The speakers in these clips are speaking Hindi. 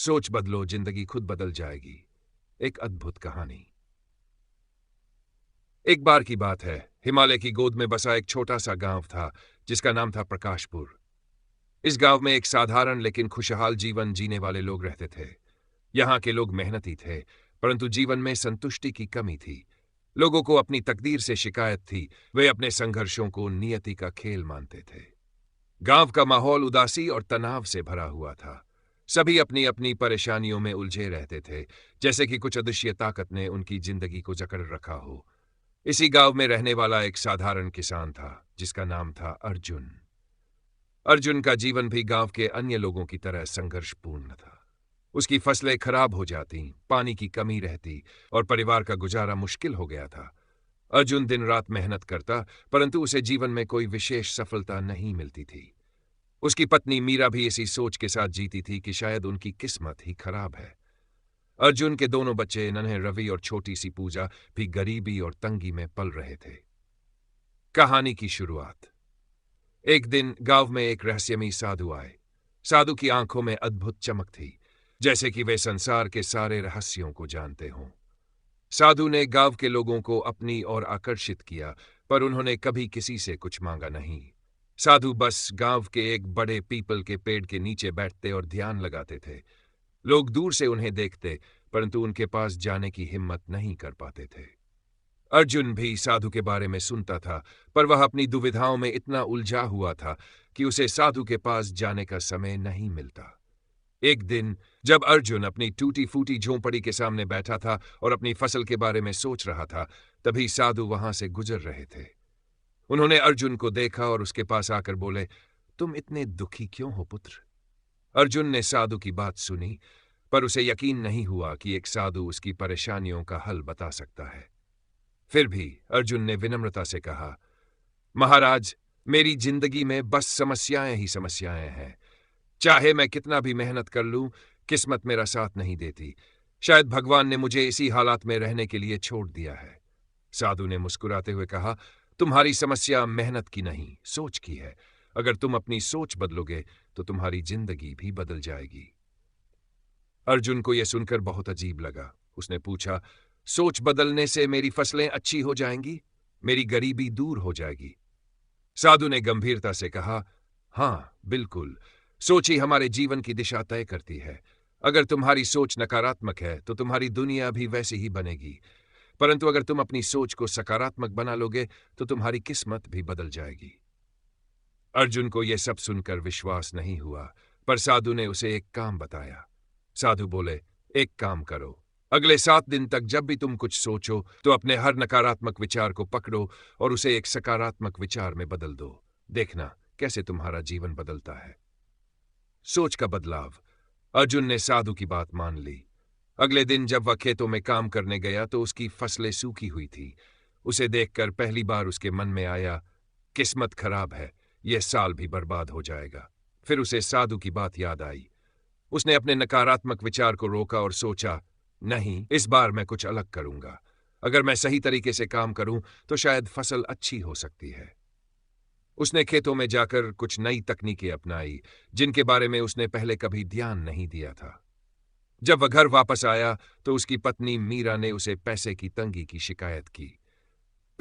सोच बदलो, जिंदगी खुद बदल जाएगी। एक अद्भुत कहानी। एक बार की बात है, हिमालय की गोद में बसा एक छोटा सा गांव था जिसका नाम था प्रकाशपुर। इस गांव में एक साधारण लेकिन खुशहाल जीवन जीने वाले लोग रहते थे। यहाँ के लोग मेहनती थे, परंतु जीवन में संतुष्टि की कमी थी। लोगों को अपनी तकदीर से शिकायत थी। वे अपने संघर्षों को नियति का खेल मानते थे। गांव का माहौल उदासी और तनाव से भरा हुआ था। सभी अपनी अपनी परेशानियों में उलझे रहते थे, जैसे कि कुछ अदृश्य ताकत ने उनकी जिंदगी को जकड़ रखा हो। इसी गांव में रहने वाला एक साधारण किसान था जिसका नाम था अर्जुन। अर्जुन का जीवन भी गांव के अन्य लोगों की तरह संघर्षपूर्ण था। उसकी फसलें खराब हो जाती, पानी की कमी रहती और परिवार का गुजारा मुश्किल हो गया था। अर्जुन दिन रात मेहनत करता, परंतु उसे जीवन में कोई विशेष सफलता नहीं मिलती थी। उसकी पत्नी मीरा भी इसी सोच के साथ जीती थी कि शायद उनकी किस्मत ही खराब है। अर्जुन के दोनों बच्चे नन्हे रवि और छोटी सी पूजा भी गरीबी और तंगी में पल रहे थे। कहानी की शुरुआत। एक दिन गांव में एक रहस्यमयी साधु आए। साधु की आंखों में अद्भुत चमक थी, जैसे कि वे संसार के सारे रहस्यों को जानते हों। साधु ने गांव के लोगों को अपनी ओर आकर्षित किया, पर उन्होंने कभी किसी से कुछ मांगा नहीं। साधु बस गांव के एक बड़े पीपल के पेड़ के नीचे बैठते और ध्यान लगाते थे। लोग दूर से उन्हें देखते, परंतु उनके पास जाने की हिम्मत नहीं कर पाते थे। अर्जुन भी साधु के बारे में सुनता था, पर वह अपनी दुविधाओं में इतना उलझा हुआ था कि उसे साधु के पास जाने का समय नहीं मिलता। एक दिन जब अर्जुन अपनी टूटी फूटी झोंपड़ी के सामने बैठा था और अपनी फसल के बारे में सोच रहा था, तभी साधु वहां से गुजर रहे थे। उन्होंने अर्जुन को देखा और उसके पास आकर बोले, तुम इतने दुखी क्यों हो पुत्र? अर्जुन ने साधु की बात सुनी, पर उसे यकीन नहीं हुआ कि एक साधु उसकी परेशानियों का हल बता सकता है। फिर भी अर्जुन ने विनम्रता से कहा, महाराज, मेरी जिंदगी में बस समस्याएं ही समस्याएं हैं। चाहे मैं कितना भी मेहनत कर लूं, किस्मत मेरा साथ नहीं देती। शायद भगवान ने मुझे इसी हालात में रहने के लिए छोड़ दिया है। साधु ने मुस्कुराते हुए कहा, तुम्हारी समस्या मेहनत की नहीं, सोच की है। अगर तुम अपनी सोच बदलोगे तो तुम्हारी जिंदगी भी बदल जाएगी। अर्जुन को यह सुनकर बहुत अजीब लगा। उसने पूछा, सोच बदलने से मेरी फसलें अच्छी हो जाएंगी? मेरी गरीबी दूर हो जाएगी? साधु ने गंभीरता से कहा, हाँ बिल्कुल। सोच ही हमारे जीवन की दिशा तय करती है। अगर तुम्हारी सोच नकारात्मक है तो तुम्हारी दुनिया भी वैसी ही बनेगी, परंतु अगर तुम अपनी सोच को सकारात्मक बना लोगे तो तुम्हारी किस्मत भी बदल जाएगी। अर्जुन को यह सब सुनकर विश्वास नहीं हुआ, पर साधु ने उसे एक काम बताया। साधु बोले, एक काम करो, अगले 7 दिन तक जब भी तुम कुछ सोचो तो अपने हर नकारात्मक विचार को पकड़ो और उसे एक सकारात्मक विचार में बदल दो। देखना कैसे तुम्हारा जीवन बदलता है। सोच का बदलाव। अर्जुन ने साधु की बात मान ली। अगले दिन जब वह खेतों में काम करने गया तो उसकी फसलें सूखी हुई थी। उसे देखकर पहली बार उसके मन में आया, किस्मत खराब है, यह साल भी बर्बाद हो जाएगा। फिर उसे साधु की बात याद आई। उसने अपने नकारात्मक विचार को रोका और सोचा, नहीं, इस बार मैं कुछ अलग करूंगा। अगर मैं सही तरीके से काम करूं तो शायद फसल अच्छी हो सकती है। उसने खेतों में जाकर कुछ नई तकनीकें अपनाई, जिनके बारे में उसने पहले कभी ध्यान नहीं दिया था। जब वह घर वापस आया तो उसकी पत्नी मीरा ने उसे पैसे की तंगी की शिकायत की।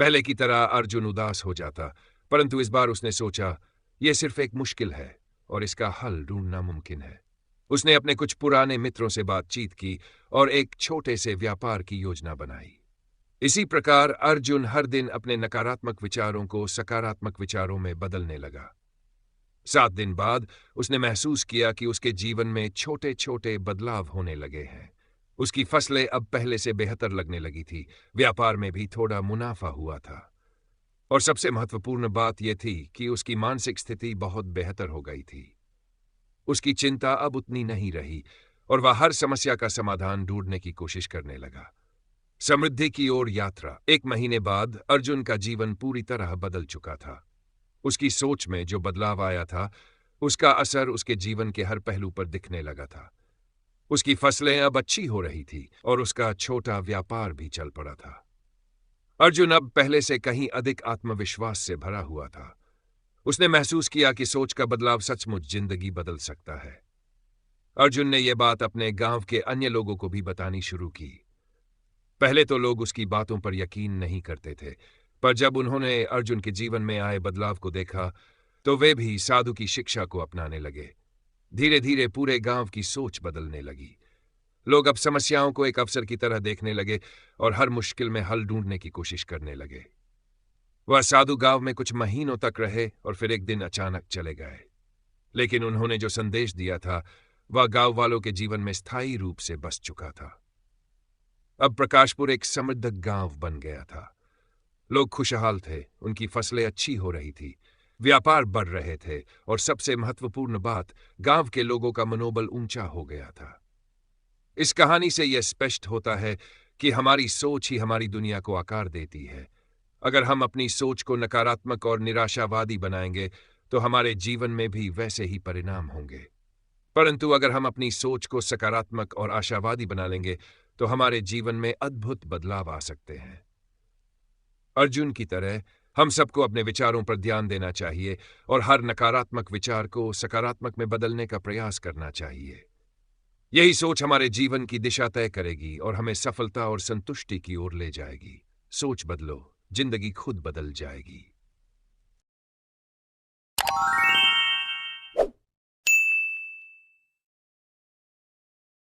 पहले की तरह अर्जुन उदास हो जाता, परंतु इस बार उसने सोचा, यह सिर्फ एक मुश्किल है और इसका हल ढूंढना मुमकिन है। उसने अपने कुछ पुराने मित्रों से बातचीत की और एक छोटे से व्यापार की योजना बनाई। इसी प्रकार अर्जुन हर दिन अपने नकारात्मक विचारों को सकारात्मक विचारों में बदलने लगा। 7 दिन बाद उसने महसूस किया कि उसके जीवन में छोटे छोटे बदलाव होने लगे हैं। उसकी फसलें अब पहले से बेहतर लगने लगी थी, व्यापार में भी थोड़ा मुनाफा हुआ था, और सबसे महत्वपूर्ण बात यह थी कि उसकी मानसिक स्थिति बहुत बेहतर हो गई थी। उसकी चिंता अब उतनी नहीं रही और वह हर समस्या का समाधान ढूंढने की कोशिश करने लगा। समृद्धि की ओर यात्रा। 1 महीने बाद अर्जुन का जीवन पूरी तरह बदल चुका था। उसकी सोच में जो बदलाव आया था, उसका असर उसके जीवन के हर पहलू पर दिखने लगा था। उसकी फसलें अब अच्छी हो रही थी और उसका छोटा व्यापार भी चल पड़ा था। अर्जुन अब पहले से कहीं अधिक आत्मविश्वास से भरा हुआ था। उसने महसूस किया कि सोच का बदलाव सचमुच जिंदगी बदल सकता है। अर्जुन ने यह बात अपने गांव के अन्य लोगों को भी बतानी शुरू की। पहले तो लोग उसकी बातों पर यकीन नहीं करते थे, पर जब उन्होंने अर्जुन के जीवन में आए बदलाव को देखा तो वे भी साधु की शिक्षा को अपनाने लगे। धीरे धीरे पूरे गांव की सोच बदलने लगी। लोग अब समस्याओं को एक अवसर की तरह देखने लगे और हर मुश्किल में हल ढूंढने की कोशिश करने लगे। वह साधु गांव में कुछ महीनों तक रहे और फिर एक दिन अचानक चले गए, लेकिन उन्होंने जो संदेश दिया था वह गांव वालों के जीवन में स्थायी रूप से बस चुका था। अब प्रकाशपुर एक समृद्ध गांव बन गया था। लोग खुशहाल थे, उनकी फसलें अच्छी हो रही थी, व्यापार बढ़ रहे थे और सबसे महत्वपूर्ण बात, गांव के लोगों का मनोबल ऊंचा हो गया था। इस कहानी से यह स्पष्ट होता है कि हमारी सोच ही हमारी दुनिया को आकार देती है। अगर हम अपनी सोच को नकारात्मक और निराशावादी बनाएंगे तो हमारे जीवन में भी वैसे ही परिणाम होंगे, परंतु अगर हम अपनी सोच को सकारात्मक और आशावादी बना लेंगे तो हमारे जीवन में अद्भुत बदलाव आ सकते हैं। अर्जुन की तरह हम सबको अपने विचारों पर ध्यान देना चाहिए और हर नकारात्मक विचार को सकारात्मक में बदलने का प्रयास करना चाहिए। यही सोच हमारे जीवन की दिशा तय करेगी और हमें सफलता और संतुष्टि की ओर ले जाएगी। सोच बदलो, जिंदगी खुद बदल जाएगी।